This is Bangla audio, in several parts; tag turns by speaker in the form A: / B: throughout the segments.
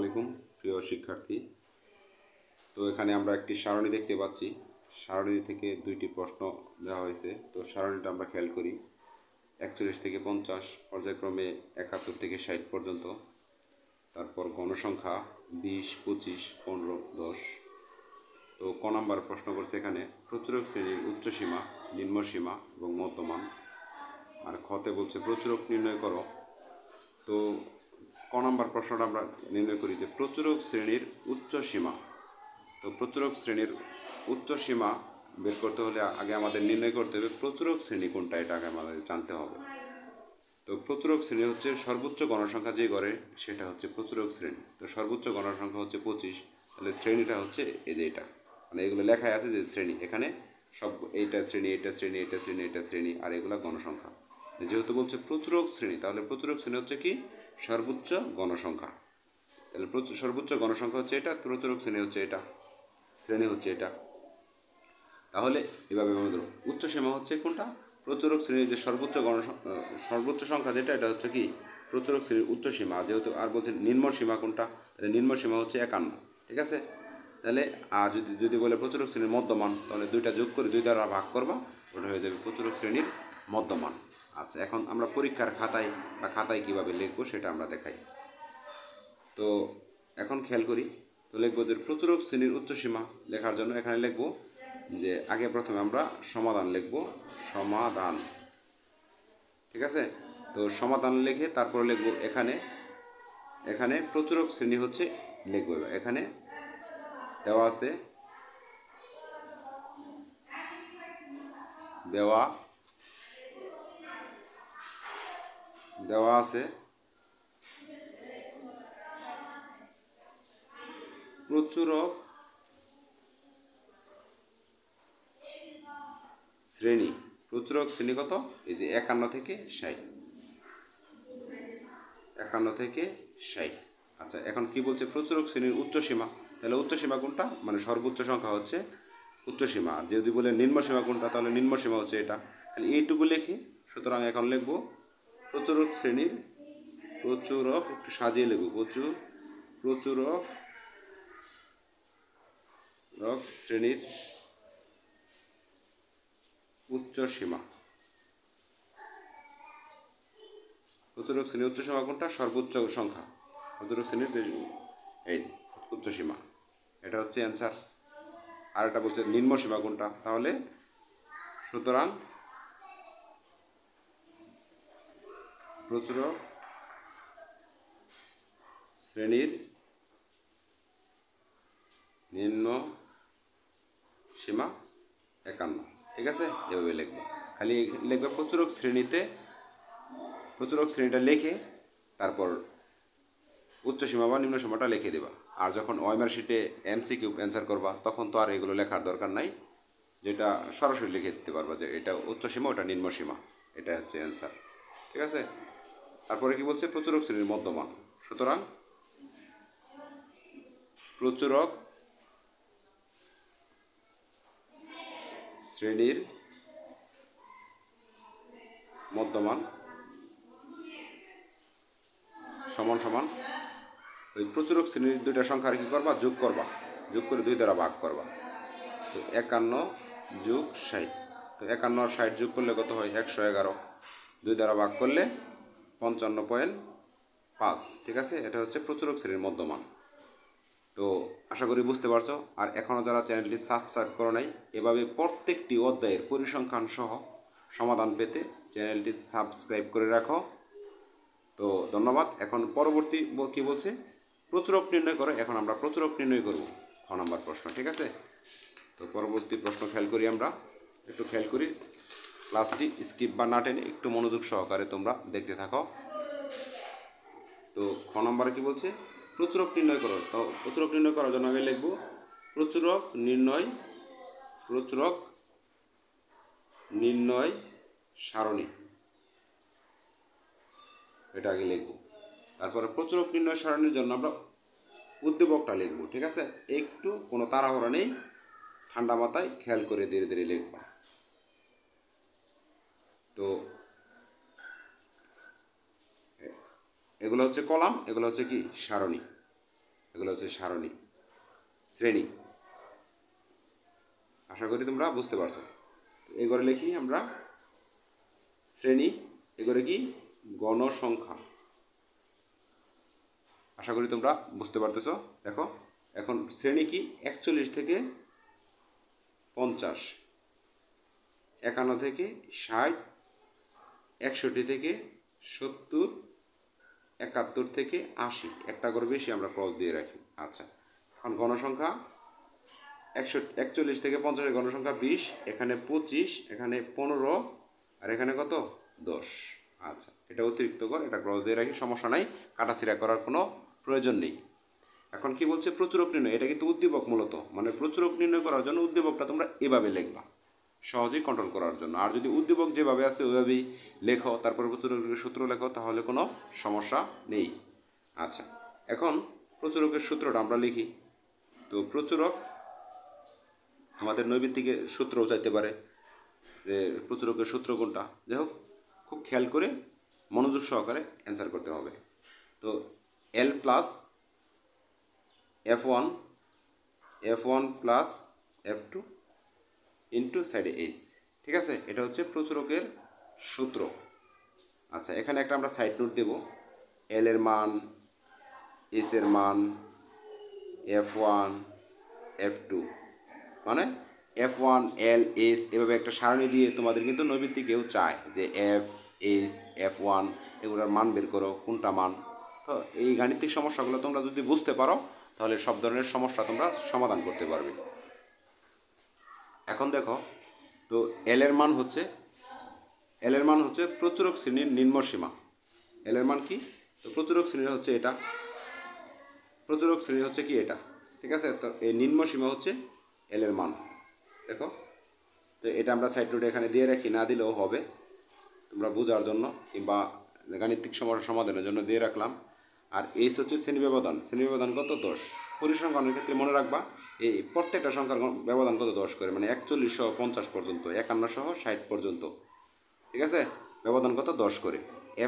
A: আলাইকুম প্রিয় শিক্ষার্থী। তো এখানে আমরা একটি সারণী দেখতে পাচ্ছি। সারণী থেকে দুইটি প্রশ্ন দেওয়া হয়েছে। তো সারণীটা আমরা খেয়াল করি। 41 থেকে 50, পর্যায়ক্রমে 71 থেকে 60 পর্যন্ত। তারপর গণসংখ্যা 20, 25, 15, 10। তো ক নাম্বার প্রশ্ন করছে এখানে প্রচুরক শ্রেণীর উচ্চসীমা, নিম্নসীমা এবং মধ্যমান। আর খতে বলছে প্রচুরক নির্ণয় করো। তো ক নাম্বার প্রশ্নটা আমরা নির্ণয় করি যে প্রচুরক শ্রেণীর উচ্চসীমা। তো প্রচুরক শ্রেণীর উচ্চসীমা বের করতে হলে আগে আমাদের নির্ণয় করতে হবে প্রচুরক শ্রেণী কোনটা, এটা আগে আমাদের জানতে হবে। তো প্রচুরক শ্রেণী হচ্ছে সর্বোচ্চ গণসংখ্যা যে গড়ে সেটা হচ্ছে প্রচুরক শ্রেণী। তো সর্বোচ্চ গণসংখ্যা হচ্ছে 25, তাহলে শ্রেণীটা হচ্ছে এই যে এটা, মানে এগুলো লেখাই আছে যে শ্রেণী, এখানে সব এইটা শ্রেণী, এটা শ্রেণী, এটা শ্রেণী, এটা শ্রেণী, আর এগুলো গণসংখ্যা। যেহেতু বলছে প্রচুরক শ্রেণী, তাহলে প্রচুরক শ্রেণী হচ্ছে কি সর্বোচ্চ গণসংখ্যা। তাহলে সর্বোচ্চ গণসংখ্যা হচ্ছে এটা, প্রচুরক শ্রেণী হচ্ছে এটা, শ্রেণী হচ্ছে এটা। তাহলে এভাবে আমাদের উচ্চসীমা হচ্ছে কোনটা, প্রচুরক শ্রেণীর যে সর্বোচ্চ সংখ্যা যেটা, এটা হচ্ছে কি প্রচুরক শ্রেণীর উচ্চসীমা। যেহেতু আর বলছে নিম্নসীমা কোনটা, তাহলে নিম্নসীমা হচ্ছে 51, ঠিক আছে। তাহলে আর যদি বলে প্রচুরক শ্রেণীর মধ্যমান, তাহলে দুইটা যোগ করে 2 দ্বারা ভাগ করবা, ওটা হয়ে যাবে প্রচুরক শ্রেণীর মধ্যমান। আচ্ছা, এখন আমরা পরীক্ষার খাতায় কীভাবে লিখবো সেটা আমরা দেখাই। তো এখন খেয়াল করি, তো লিখবো যে প্রচুরক শ্রেণীর উচ্চসীমা লেখার জন্য এখানে লিখবো যে আগে প্রথমে আমরা সমাধান লিখবো, সমাধান, ঠিক আছে। তো সমাধান লিখে তারপরে লিখবো এখানে প্রচুরক শ্রেণী হচ্ছে লিখবো। এখানে দেওয়া আছে প্রচুরক শ্রেণী। প্রচুরক শ্রেণী কত, এই যে 51 থেকে 60, 51 থেকে 60। আচ্ছা, এখন কি বলছে প্রচুরক শ্রেণীর উচ্চসীমা, তাহলে উচ্চসীমা কোনটা, মানে সর্বোচ্চ সংখ্যা হচ্ছে উচ্চসীমা। যদি বলে নিম্নসীমা কোনটা, তাহলে নিম্নসীমা হচ্ছে এটা। তাহলে এইটুকু লিখি। সুতরাং এখন লিখব প্রচুরক শ্রেণীর, প্রচুরক একটু সাজিয়ে লিখব, প্রচুরক শ্রেণীর উচ্চসীমা। প্রচুরক শ্রেণীর উচ্চসীমা কোনটা, সর্বোচ্চ সংখ্যা, প্রচুরক শ্রেণীর এই উচ্চসীমা, এটা হচ্ছে অ্যান্সার। আর এটা বলছে নিম্নসীমা কোনটা, তাহলে সুতরাং প্রচুরক শ্রেণীর নিম্ন সীমা 51, ঠিক আছে। এভাবে লিখবে, খালি লিখবে প্রচুরক শ্রেণীটা লিখে তারপর উচ্চসীমা বা নিম্নসীমাটা লিখে দেবা। আর যখন ওএমআর শিটে এমসিকিউ অ্যান্সার করবা, তখন তো আর এগুলো লেখার দরকার নাই, যেটা সরাসরি লিখে দিতে পারবা যে এটা উচ্চসীমা, ওটা নিম্নসীমা, এটা হচ্ছে অ্যান্সার, ঠিক আছে। তারপরে কি বলছে প্রচুরক শ্রেণীর মধ্যমান। সুতরাং প্রচুরক শ্রেণীর মধ্যমান সমান সমান ওই প্রচুরক শ্রেণীর দুইটা সংখ্যার কি করবা, যোগ করবা, যোগ করে 2 দ্বারা ভাগ করবা। তো 51 যোগ 60, তো 51 আর 60 যোগ করলে কত হয়, 111, 2 দ্বারা ভাগ করলে 55.5, ঠিক আছে। এটা হচ্ছে প্রচুরক শ্রেণীর মধ্যমান। তো আশা করি বুঝতে পারছো। আর এখনও যারা চ্যানেলটি সাবস্ক্রাইব করো নাই, এভাবে প্রত্যেকটি অধ্যায়ের পরিসংখ্যান সহ সমাধান পেতে চ্যানেলটি সাবস্ক্রাইব করে রাখো। তো ধন্যবাদ। এখন পরবর্তী কি বলছে, প্রচুরক নির্ণয় করো। এখন আমরা প্রচুরক নির্ণয় করব, খ নম্বর প্রশ্ন, ঠিক আছে। তো পরবর্তী প্রশ্ন খেয়াল করি, আমরা একটু খেয়াল করি, ক্লাসটি স্কিপ বা না টেনে একটু মনোযোগ সহকারে তোমরা দেখতে থাকো। তো খ নম্বরে কি বলছে, প্রচুরক নির্ণয় করো। তো প্রচুরক নির্ণয় করার জন্য আগে লিখব প্রচুরক নির্ণয় সারণী, এটা আগে লিখব। তারপরে প্রচুরক নির্ণয় সারণীর জন্য আমরা উদ্দীপকটা লিখব, ঠিক আছে। একটু কোনো তাড়াহুড়া নেই, ঠান্ডা মাথায় খেয়াল করে ধীরে ধীরে লিখব। তো এগুলো হচ্ছে কলাম, এগুলো হচ্ছে কি সারণী। এগুলো হচ্ছে সারণী। শ্রেণী, আশা করি তোমরা বুঝতে পারছো। এই করে লিখি আমরা শ্রেণী, এগুলো কি গণসংখ্যা। আশা করি তোমরা বুঝতে পারতেছো। দেখো এখন শ্রেণী কি 41 থেকে 50, 51 থেকে 60, 61 থেকে 70, 71 থেকে 80, একটা করে বেশি আমরা ক্রস দিয়ে রাখি। আচ্ছা, এখন গণসংখ্যা 41 থেকে 50 গণসংখ্যা 20, এখানে 25, এখানে 15, আর এখানে কত 10। আচ্ছা, এটা অতিরিক্ত কর, এটা ক্রস দিয়ে রাখি, সমস্যা নাই, কাটাছিড়া করার কোনো প্রয়োজন নেই। এখন কি বলছে প্রচুরক নির্ণয়, এটা কিন্তু উদ্দীপক মূলত, মানে প্রচুরক নির্ণয় করার জন্য উদ্দীপকটা তোমরা এভাবে লিখবা সহজেই কন্ট্রোল করার জন্য। আর যদি উদ্দীপক যেভাবে আছে ওইভাবেই লেখো, তারপরে প্রচুরকের সূত্র লেখো, তাহলে কোনো সমস্যা নেই। আচ্ছা, এখন প্রচুরকের সূত্রটা আমরা লিখি। তো প্রচুরক আমাদের নৈবিত্তিকে সূত্রও চাইতে পারে যে প্রচুরকের সূত্র কোনটা, যাই হোক খুব খেয়াল করে মনোযোগ সহকারে অ্যান্সার করতে হবে। তো L plus F1 plus F2 into সাইডে এইচ, ঠিক আছে, এটা হচ্ছে প্রচুরকের সূত্র। আচ্ছা, এখানে একটা আমরা সাইড নোট দেব, এল এর মান, এইচ এর মান, F1 F2, মানে F1 L S এভাবে একটা সারণী দিয়ে তোমাদের কিন্তু নৈবিত্তিকেও চায় যে F S F1 এগুলোর মান বের করো, কোনটা মান। তো এই গাণিতিক সমস্যাগুলো তোমরা যদি বুঝতে পারো তাহলে সব ধরনের সমস্যা তোমরা সমাধান করতে পারবে। এখন দেখো, তো এল এর মান হচ্ছে প্রচুরক শ্রেণীর নিম্ন সীমা। এল এর মান কি? তো প্রচুরক শ্রেণী হচ্ছে এটা, প্রচুরক শ্রেণী হচ্ছে কি এটা, ঠিক আছে। তো এই নিম্ন সীমা হচ্ছে এল এর মান। দেখো, তো এটা আমরা সাইড নোটে এখানে দিয়ে রাখি, না দিলেও হবে, তোমরা বোঝার জন্য কিংবা গাণিতিক সমস্যা সমাধানের জন্য দিয়ে রাখলাম। আর এইচ হচ্ছে শ্রেণী ব্যবধান, শ্রেণী ব্যবধান কত 10। পরিসংখ্যানের ক্ষেত্রে মনে রাখবা এই প্রত্যেকটা সংখ্যার ব্যবধান কত 10 করে, মানে 41 সহ 50 পর্যন্ত, 51 সহ 60 পর্যন্ত, ঠিক আছে, ব্যবধান কত 10 করে।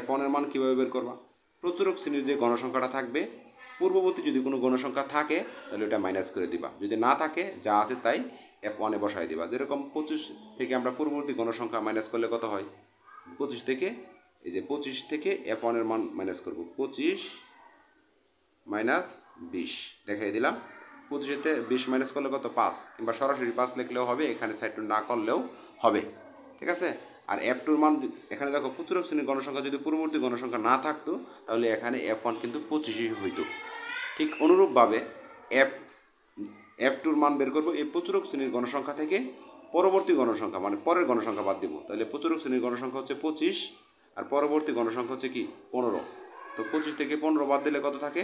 A: F1 এর মান কীভাবে বের করবা? প্রচুরক শ্রেণীর যে গণসংখ্যাটা থাকবে, পূর্ববর্তী যদি কোনো গণসংখ্যা থাকে তাহলে ওটা মাইনাস করে দিবা, যদি না থাকে যা আছে তাই F1 এ বসাই দিবা। যেরকম 25 থেকে আমরা পূর্ববর্তী গণসংখ্যা মাইনাস করলে কত হয়, 25 থেকে, এই যে 25 থেকে F1 এর মান মাইনাস করব, 25 মাইনাস 20 দেখাই দিলাম। 25-তে 20 মাইনাস করলে কত 5, কিংবা সরাসরি 5 লিখলেও হবে, এখানে সাইড না করলেও হবে, ঠিক আছে। আর F2 এর মান এখানে দেখো, প্রচুরক শ্রেণীর গণসংখ্যা যদি পূর্ববর্তী গণসংখ্যা না থাকতো তাহলে এখানে F1 কিন্তু 25ই হইতো। ঠিক অনুরূপভাবে F2 এর মান বের করবো এই প্রচুরক শ্রেণীর গণসংখ্যা থেকে পরবর্তী গণসংখ্যা, মানে পরের গণসংখ্যা বাদ দিব, তাহলে প্রচুরক শ্রেণীর গণসংখ্যা হচ্ছে 25 আর পরবর্তী গণসংখ্যা হচ্ছে কি 15। তো 25 থেকে 15 বাদ দিলে কত থাকে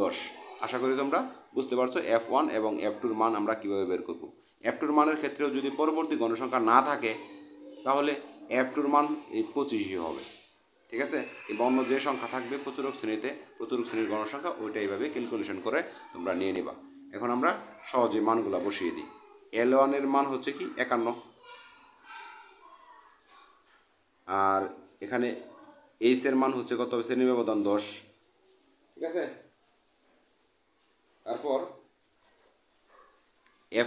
A: 10। আশা করি তোমরা বুঝতে পারছো F1 এবং F2 এর মান আমরা কীভাবে বের করব। F2 এর মানের ক্ষেত্রেও যদি পরবর্তী গণসংখ্যা না থাকে তাহলে F2 এর মান এই 25ই হবে, ঠিক আছে। কিংবা অন্য যে সংখ্যা থাকবে প্রচুরক শ্রেণীতে, প্রচুরক শ্রেণীর গণসংখ্যা, ওইটা এইভাবে ক্যালকুলেশন করে তোমরা নিয়ে নিবা। এখন আমরা সহজে মানগুলো বসিয়ে দিই। L1 এর মান হচ্ছে কি 51, আর এখানে এইচ এর মান হচ্ছে কত, শ্রেণী ব্যবধান 10, ঠিক আছে। তারপর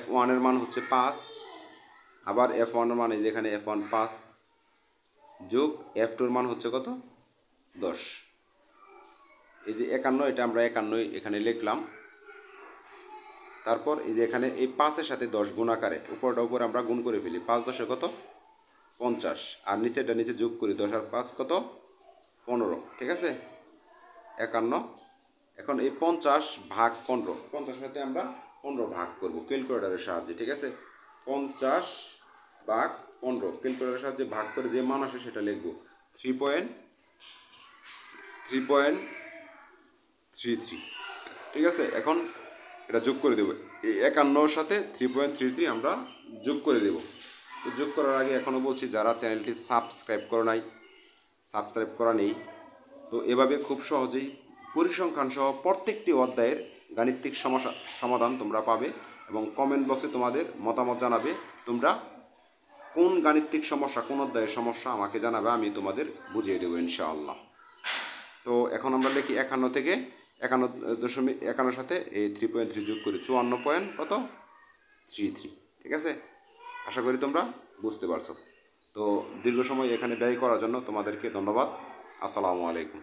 A: F1 এর মান হচ্ছে 5, আবার F1 এর মান এই যে এখানে F1 5 যোগ F2 এর মান হচ্ছে কত 10। এই যে 51, এটা আমরা 51 এখানে লিখলাম। তারপর এই যে এখানে এই 5-এর সাথে 10 গুণ আকারে উপরটা উপরে আমরা গুণ করে ফেলি, 5 10 কত 50, আর নিচেরটা নিচে যোগ করি, 10 আর 5 কত 15, ঠিক আছে 51। এখন এই 50 ভাগ 15, 50 সাথে আমরা 15 ভাগ করব ক্যালকুলেটরের সাহায্যে, ঠিক আছে। 50 ভাগ 15 ক্যালকুলেটরের সাহায্যে ভাগ করে যে মান আসে সেটা লিখব, 3.33, ঠিক আছে। এখন এটা যোগ করে দেবো, এই 51-র সাথে 3.33 আমরা যোগ করে দেব। তো যোগ করার আগে এখনও বলছি, যারা চ্যানেলটি সাবস্ক্রাইব করা নেই, তো এভাবে খুব সহজেই পরিসংখ্যান সহ প্রত্যেকটি অধ্যায়ের গাণিতিক সমস্যা সমাধান তোমরা পাবে, এবং কমেন্ট বক্সে তোমাদের মতামত জানাবে, তোমরা কোন গাণিতিক সমস্যা, কোন অধ্যায়ের সমস্যা আমাকে জানাবে, আমি তোমাদের বুঝিয়ে দেবো ইনশাআল্লাহ। তো এখন আমরা লিখি 51 থেকে 51.51 সাথে এই 3.3 যোগ করি 54 পয়েন্ট কত 33। ঠিক আছে, আশা করি তোমরা বুঝতে পারছো। তো দীর্ঘ সময় এখানে ব্যয় করার জন্য তোমাদেরকে ধন্যবাদ। আসসালামু আলাইকুম।